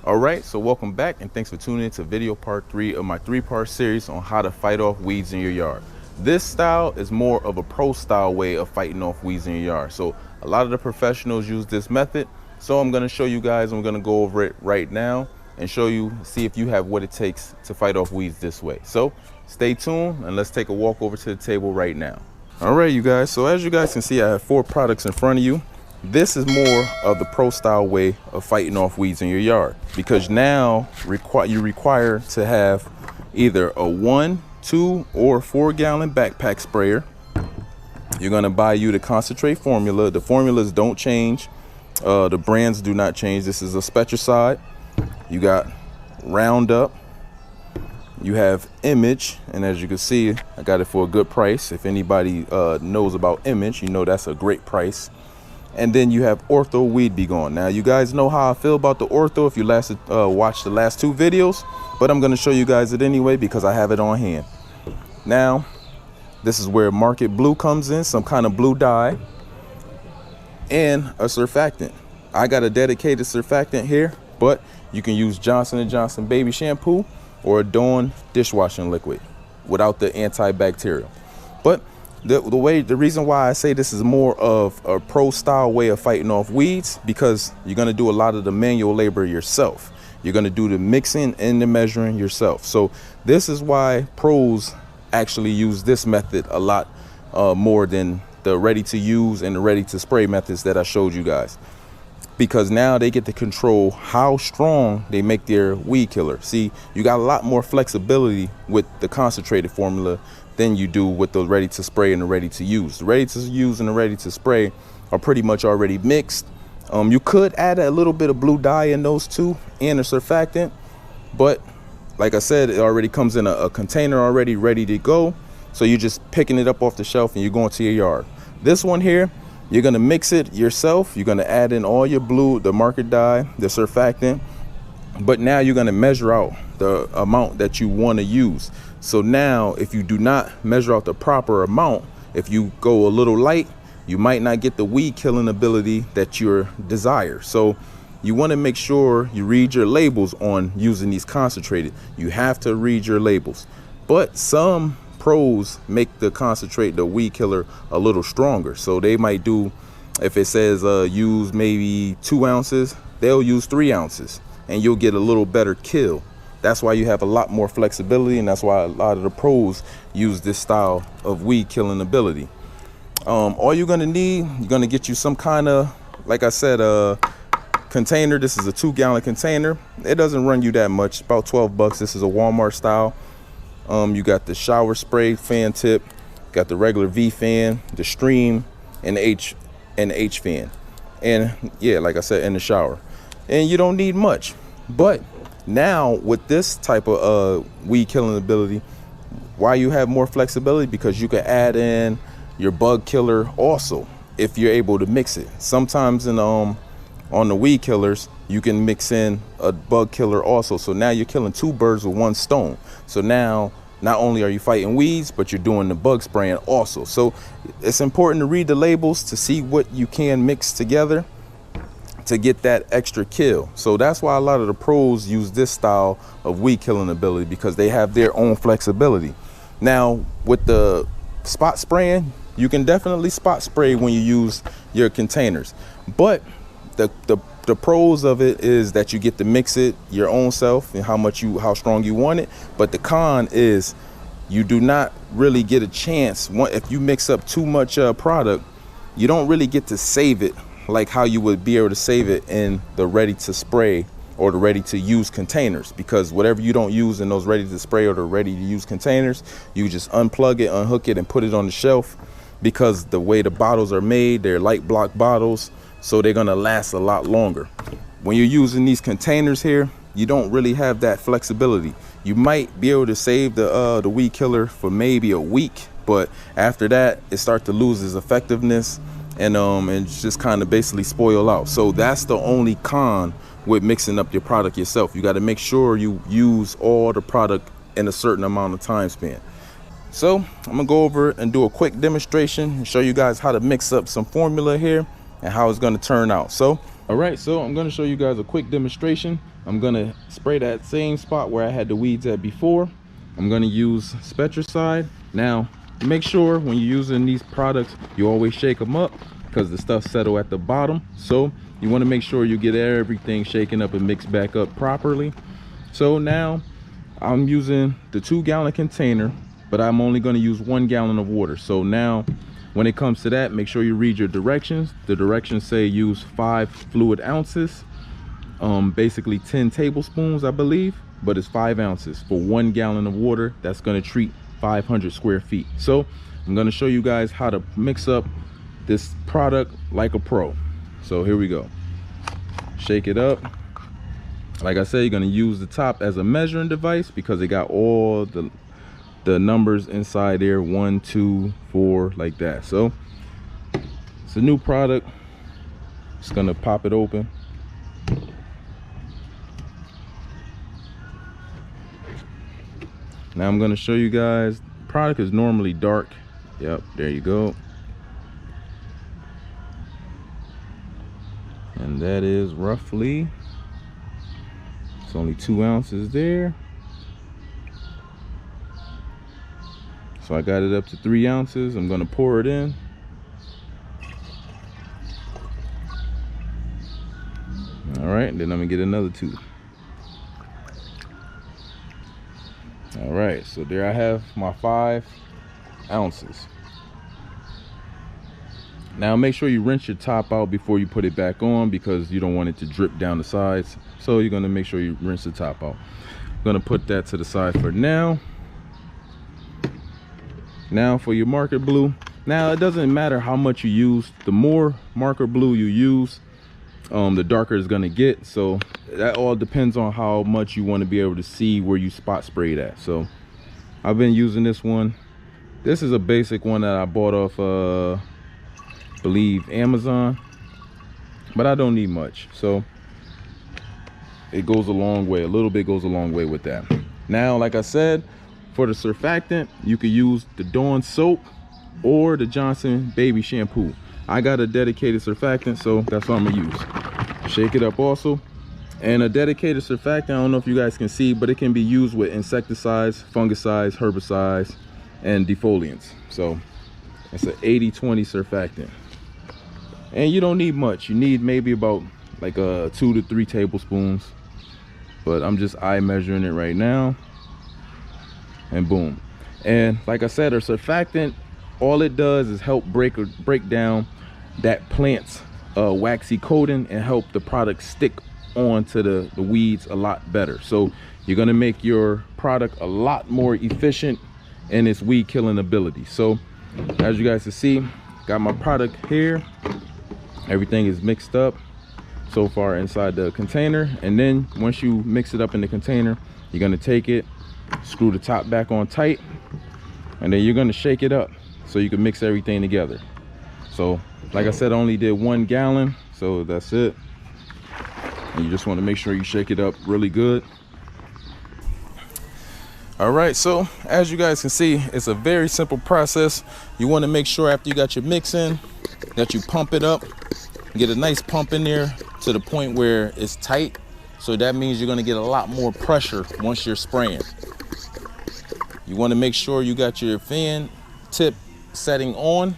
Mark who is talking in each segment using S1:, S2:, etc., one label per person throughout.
S1: All right, so welcome back and thanks for tuning in to video part 3 of my 3-part series on how to fight off weeds in your yard. This style is more of a pro style way of fighting off weeds in your yard. So a lot of the professionals use this method. So I'm gonna show you guys, I'm gonna go over it right now and show you, see if you have what it takes to fight off weeds this way. So stay tuned and let's take a walk over to the table right now. All right, you guys, so as you guys can see, I have 4 products in front of you. This is more of the pro style way of fighting off weeds in your yard, because now you require to have either a 1, 2, or 4 gallon backpack sprayer. You're gonna buy you the concentrate formula. The formulas don't change. The brands do not change. This is a Spectracide. You got Roundup. You have Image, and as you can see, I got it for a good price. If anybody knows about Image, you know that's a great price. And then you have Ortho Weed Be Gone. Now you guys know how I feel about the Ortho if you watched the last 2 videos, but I'm gonna show you guys it anyway because I have it on hand. Now, this is where Market Blue comes in, some kind of blue dye, and a surfactant. I got a dedicated surfactant here, but you can use Johnson & Johnson baby shampoo or a Dawn dishwashing liquid without the antibacterial. But the reason why I say this is more of a pro style way of fighting off weeds, because you're going to do a lot of the manual labor yourself. You're going to do the mixing and the measuring yourself. So this is why pros actually use this method a lot more than the ready to use and the ready to spray methods that I showed you guys, because now they get to control how strong they make their weed killer. See, you got a lot more flexibility with the concentrated formula than you do with the ready to spray and the ready to use. The ready to use and the ready to spray are pretty much already mixed. You could add a little bit of blue dye in those two and a surfactant, but like I said, it already comes in a container already ready to go. So you're just picking it up off the shelf and you're going to your yard. This one here, you're gonna mix it yourself. You're gonna add in all your blue, the market dye, the surfactant, but now you're gonna measure out the amount that you wanna use. So now if you do not measure out the proper amount, if you go a little light, you might not get the weed killing ability that you desire. So you wanna make sure you read your labels on using these concentrated. You have to read your labels. But some pros make the concentrate, the weed killer, a little stronger. So they might do, if it says use maybe 2 ounces, they'll use 3 ounces and you'll get a little better kill. That's why you have a lot more flexibility, and that's why a lot of the pros use this style of weed killing ability. All you're gonna need, you're gonna get you some kind of, like I said, container. This is a 2 gallon container. It doesn't run you that much, about 12 bucks. This is a Walmart style. You got the shower spray fan tip, got the regular V fan, the stream, and the H fan, and yeah, like I said, in the shower. And you don't need much. But now with this type of weed killing ability, why you have more flexibility, because you can add in your bug killer also if you're able to mix it. Sometimes in on the weed killers, you can mix in a bug killer also. So now you're killing 2 birds with 1 stone. So now not only are you fighting weeds, but you're doing the bug spraying also. So it's important to read the labels to see what you can mix together to get that extra kill. So that's why a lot of the pros use this style of weed killing ability, because they have their own flexibility. Now with the spot spraying, you can definitely spot spray when you use your containers, but the pros of it is that you get to mix it your own self and how strong you want it. But the con is you do not really get a chance. If you mix up too much product, you don't really get to save it like how you would be able to save it in the ready to spray or the ready to use containers, because whatever you don't use in those ready to spray or the ready to use containers, you just unplug it, unhook it, and put it on the shelf, because the way the bottles are made, they're light block bottles, so they're gonna last a lot longer. When you're using these containers here, you don't really have that flexibility. You might be able to save the weed killer for maybe a week, but after that it starts to lose its effectiveness and just kind of basically spoil out. So that's the only con with mixing up your product yourself. You got to make sure you use all the product in a certain amount of time span. So I'm gonna go over and do a quick demonstration and show you guys how to mix up some formula here and how it's going to turn out. So All right, so I'm going to show you guys a quick demonstration. I'm going to spray that same spot where I had the weeds at before. I'm going to use Spectracide. Now, make sure when you're using these products, you always shake them up because the stuff settle at the bottom. So you want to make sure you get everything shaken up and mixed back up properly. So now I'm using the 2-gallon container, but I'm only going to use 1 gallon of water. So now when it comes to that, make sure you read your directions. The directions say use 5 fluid ounces, basically 10 tablespoons, I believe, but it's 5 ounces for 1 gallon of water. That's going to treat 500 square feet. So I'm going to show you guys how to mix up this product like a pro. So here we go. Shake it up. Like I said, you're going to use the top as a measuring device because it got all the numbers inside there, 1, 2, 4, like that. So it's a new product. Just going to pop it open. Now I'm going to show you guys. The product is normally dark. Yep, there you go. And that is roughly, it's only 2 ounces there. So I got it up to 3 ounces. I'm going to pour it in. All right, then I'm going to get another 2. All right, so there I have my 5 ounces. Now make sure you rinse your top out before you put it back on because you don't want it to drip down the sides. So you're going to make sure you rinse the top out. I'm going to put that to the side for now. Now for your marker blue. Now it doesn't matter how much you use. The more marker blue you use, the darker it's going to get. So that all depends on how much you want to be able to see where you spot sprayed at. So I've been using this one. This is a basic one that I bought off believe Amazon, but I don't need much, so it goes a long way. A little bit goes a long way with that. Now, like I said, for the surfactant, you could use the Dawn soap or the Johnson baby shampoo. I got a dedicated surfactant, so that's what I'm gonna use. Shake it up also. And a dedicated surfactant, I don't know if you guys can see, but it can be used with insecticides, fungicides, herbicides, and defoliants. So it's an 80-20 surfactant. And you don't need much. You need maybe about like 2 to 3 tablespoons, but I'm just eye measuring it right now, and boom. And like I said, a surfactant, all it does is help break down that plant's waxy coating and help the product stick onto the weeds a lot better. So you're gonna make your product a lot more efficient in its weed killing ability. So as you guys can see, got my product here. Everything is mixed up so far inside the container, and then once you mix it up in the container, you're going to take it, screw the top back on tight, and then you're going to shake it up so you can mix everything together. So like I said, I only did 1 gallon, so that's it. And you just want to make sure you shake it up really good. All right, so as you guys can see, it's a very simple process. You want to make sure after you got your mix in that you pump it up, get a nice pump in there to the point where it's tight. So that means you're going to get a lot more pressure once you're spraying. You want to make sure you got your fan tip setting on,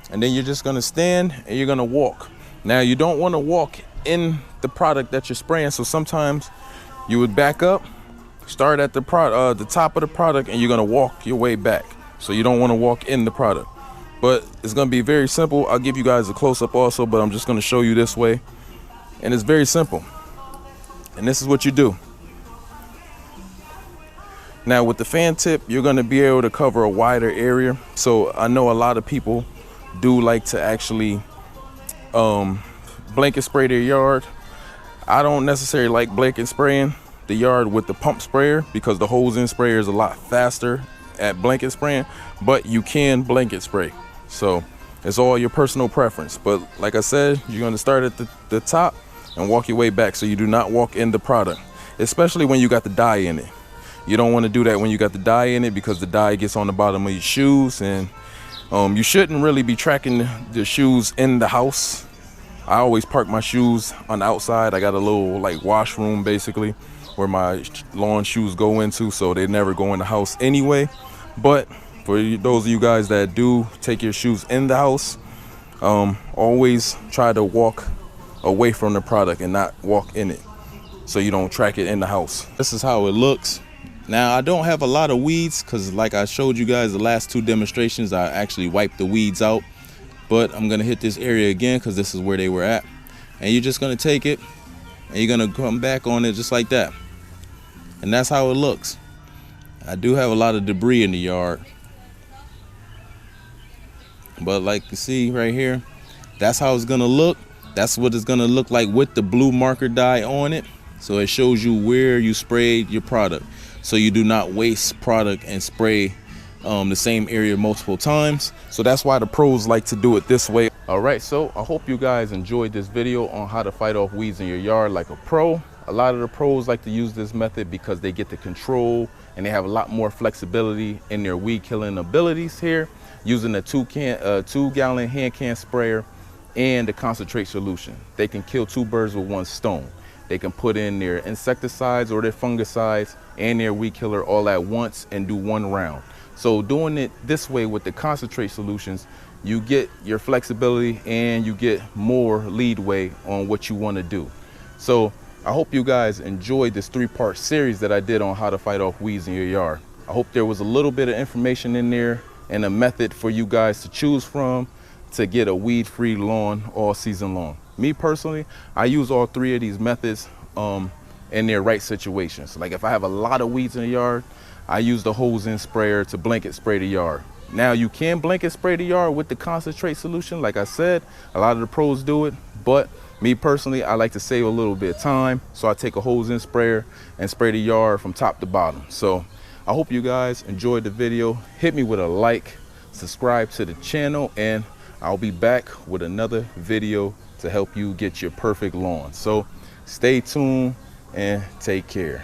S1: and then you're just going to stand and you're going to walk. Now you don't want to walk in the product that you're spraying, so sometimes you would back up, start at the top of the product, and you're going to walk your way back. So you don't want to walk in the product, but it's going to be very simple. I'll give you guys a close-up also, but I'm just going to show you this way, and it's very simple. And this is what you do. Now with the fan tip, you're going to be able to cover a wider area. So I know a lot of people do like to actually blanket spray their yard. I don't necessarily like blanket spraying the yard with the pump sprayer because the hose-in sprayer is a lot faster at blanket spraying, but you can blanket spray. So it's all your personal preference. But like I said, you're going to start at the top and walk your way back so you do not walk in the product, especially when you got the dye in it. You don't want to do that when you got the dye in it because the dye gets on the bottom of your shoes, and you shouldn't really be tracking the shoes in the house. I always park my shoes on the outside. I got a little like washroom basically where my lawn shoes go into, so they never go in the house anyway. But for those of you guys that do take your shoes in the house, always try to walk away from the product and not walk in it, so you don't track it in the house. This is how it looks. Now, I don't have a lot of weeds because like I showed you guys the last 2 demonstrations, I actually wiped the weeds out. But I'm gonna hit this area again because this is where they were at. And you're just gonna take it and you're gonna come back on it just like that. And that's how it looks. I do have a lot of debris in the yard, but like you see right here, that's how it's gonna look. That's what it's gonna look like with the blue marker dye on it. So it shows you where you sprayed your product, so you do not waste product and spray the same area multiple times. So that's why the pros like to do it this way. All right, so I hope you guys enjoyed this video on how to fight off weeds in your yard like a pro. A lot of the pros like to use this method because they get the control and they have a lot more flexibility in their weed killing abilities here, using a 2-gallon hand can sprayer and the concentrate solution. They can kill 2 birds with 1 stone. They can put in their insecticides or their fungicides and their weed killer all at once and do 1 round. So doing it this way with the concentrate solutions, you get your flexibility and you get more leadway on what you want to do. So I hope you guys enjoyed this 3-part series that I did on how to fight off weeds in your yard. I hope there was a little bit of information in there and a method for you guys to choose from to get a weed-free lawn all season long. Me personally, I use all 3 of these methods in their right situations. Like if I have a lot of weeds in the yard, I use the hose-in sprayer to blanket spray the yard. Now you can blanket spray the yard with the concentrate solution. Like I said, a lot of the pros do it, but me personally, I like to save a little bit of time. So I take a hose-in sprayer and spray the yard from top to bottom. So I hope you guys enjoyed the video. Hit me with a like, subscribe to the channel, and I'll be back with another video to help you get your perfect lawn. So stay tuned and take care.